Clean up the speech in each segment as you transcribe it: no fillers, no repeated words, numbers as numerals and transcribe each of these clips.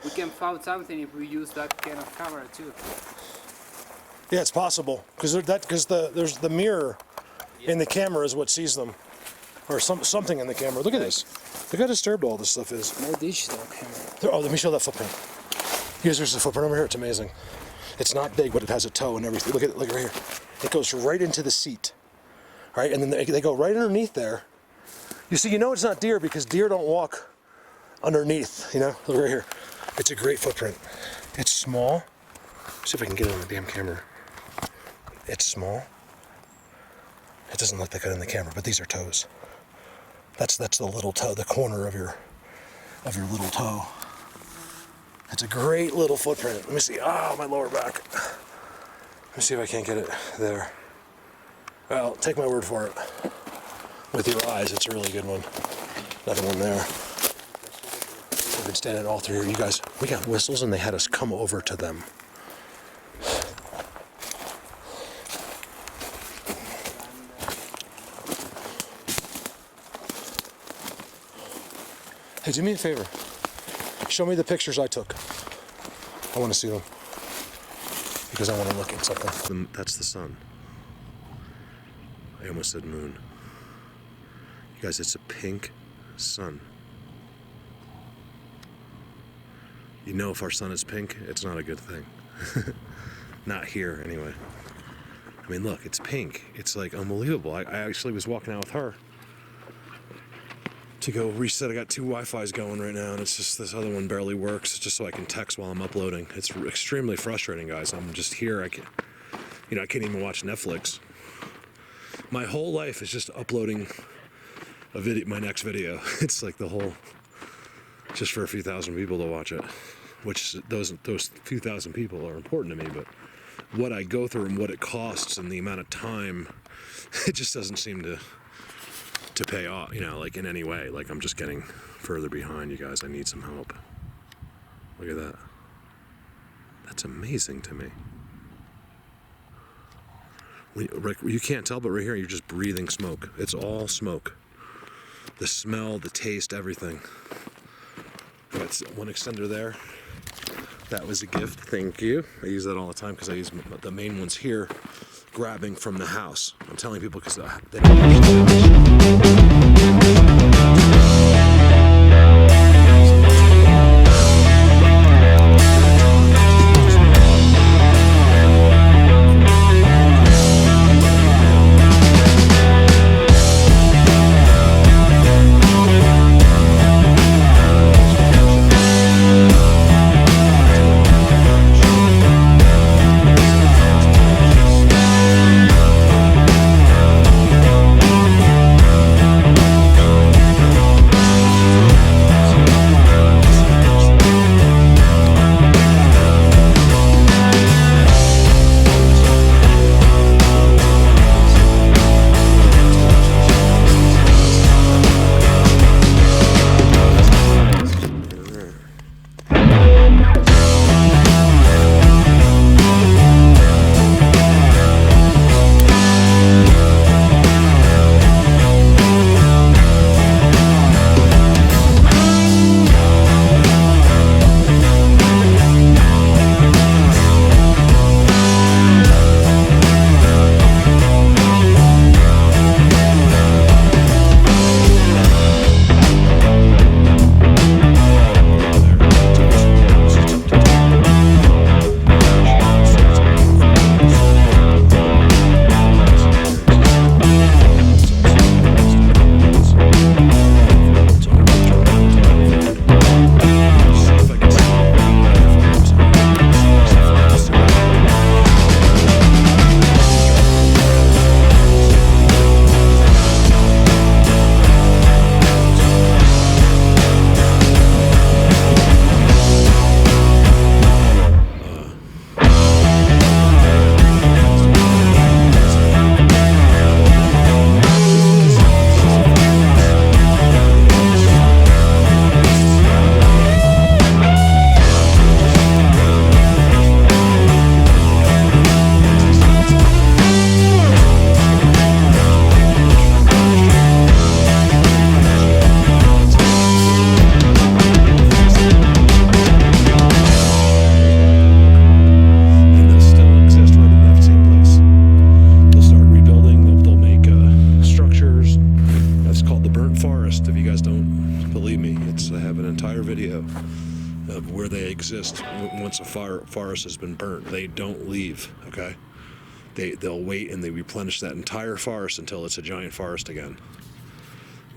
We can find something if we use that kind of camera too. Yeah, it's possible because there's the mirror in the camera is what sees them, or something in the camera. Look at this. Look how disturbed all this stuff is. No digital camera. Oh, let me show that footprint. Here's the footprint over here. It's amazing. It's not big, but it has a toe and everything. Look at it. Look right here. It goes right into the seat. Right, and then they go right underneath there. You see, you know it's not deer because deer don't walk underneath. You know, look right here. It's a great footprint. It's small. Let's see if I can get it on the damn camera. It's small. It doesn't look that good in the camera, but these are toes. That's the little toe, the corner of your little toe. It's a great little footprint. Let me see. Oh, my lower back. Let me see if I can't get it there. Well, take my word for it. With your eyes, it's a really good one. Another one there. We've been standing all through here. You guys, we got whistles and they had us come over to them. Hey, do me a favor. Show me the pictures I took. I want to see them. Because I want to look at something. That's the sun. I almost said moon. You guys, it's a pink sun. You know if our sun is pink, it's not a good thing. Not here, anyway. I mean, look, it's pink. It's like unbelievable. I actually was walking out with her to go reset. I got 2 Wi-Fi's going right now, and it's just this other one barely works. It's just so I can text while I'm uploading. It's extremely frustrating, guys. I'm just here. I can't even watch Netflix. My whole life is just uploading a video, my next video. It's like the whole, just for a few thousand people to watch it, which those few thousand people are important to me, but what I go through and what it costs and the amount of time, it just doesn't seem to pay off, like in any way. Like I'm just getting further behind, you guys. I need some help. Look at that. That's amazing to me. You can't tell, but right here, you're just breathing smoke. It's all smoke. The smell, the taste, everything. Got one extender there. That was a gift. Thank you. I use that all the time because I use the main ones here, grabbing from the house. I'm telling people because they don't exist once a forest has been burnt. They don't leave, okay? They'll wait and they replenish that entire forest until it's a giant forest again.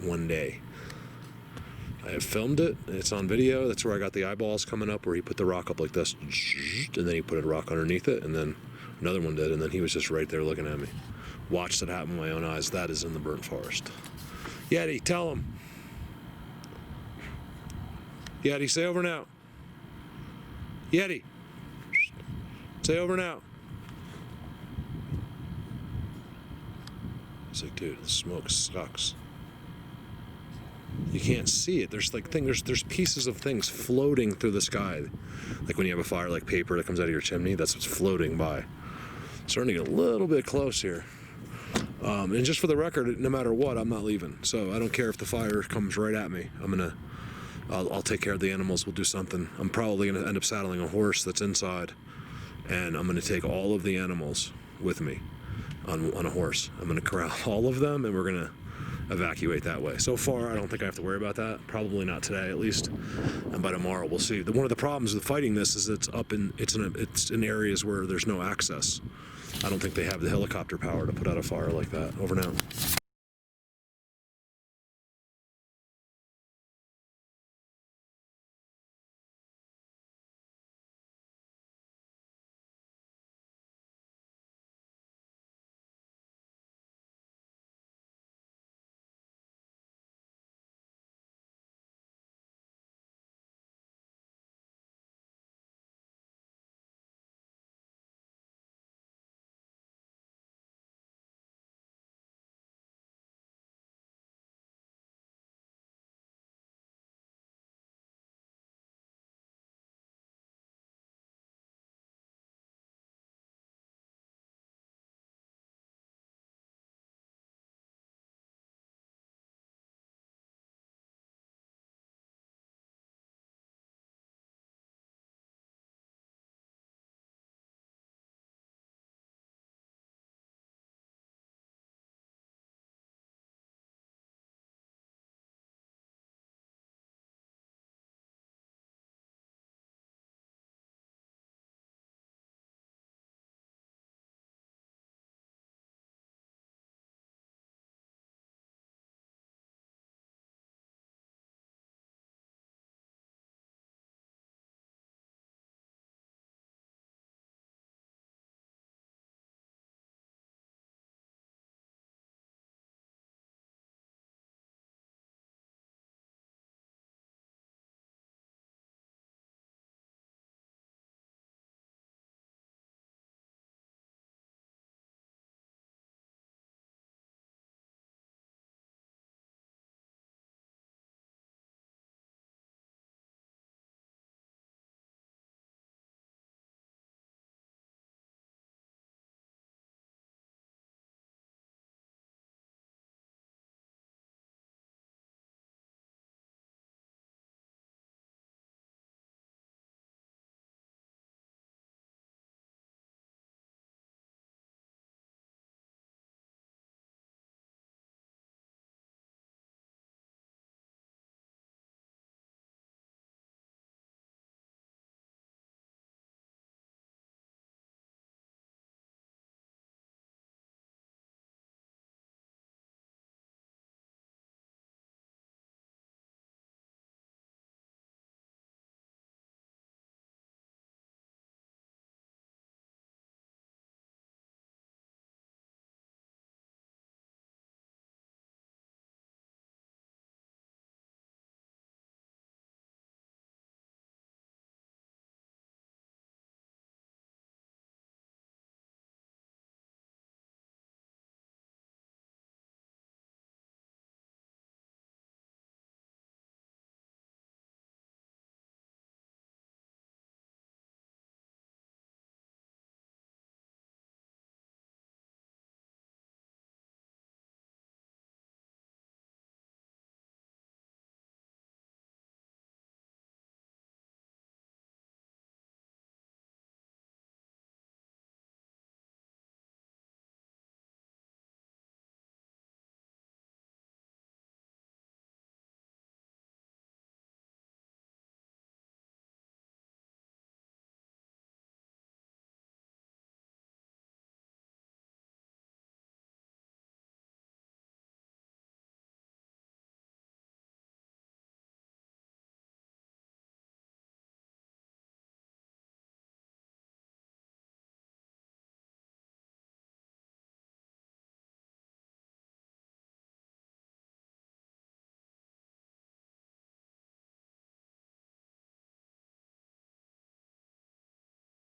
One day. I have filmed it. It's on video. That's where I got the eyeballs coming up, where he put the rock up like this, and then he put a rock underneath it, and then another one did, and then he was just right there looking at me. Watched it happen with my own eyes. That is in the burnt forest. Yeti, tell him. Yeti, say over now. Yeti, say over now. It's like, dude, the smoke sucks. You can't see it. There's like there's pieces of things floating through the sky. Like when you have a fire, like paper that comes out of your chimney, that's what's floating by. Starting to get a little bit close here. And just for the record, no matter what, I'm not leaving. So I don't care if the fire comes right at me. I'll take care of the animals. We'll do something. I'm probably gonna end up saddling a horse that's inside, and I'm gonna take all of the animals with me on a horse. I'm gonna corral all of them, and we're gonna evacuate that way. So far, I don't think I have to worry about that. Probably not today, at least. And by tomorrow, we'll see. One of the problems with fighting this is it's in areas where there's no access. I don't think they have the helicopter power to put out a fire like that. Over now.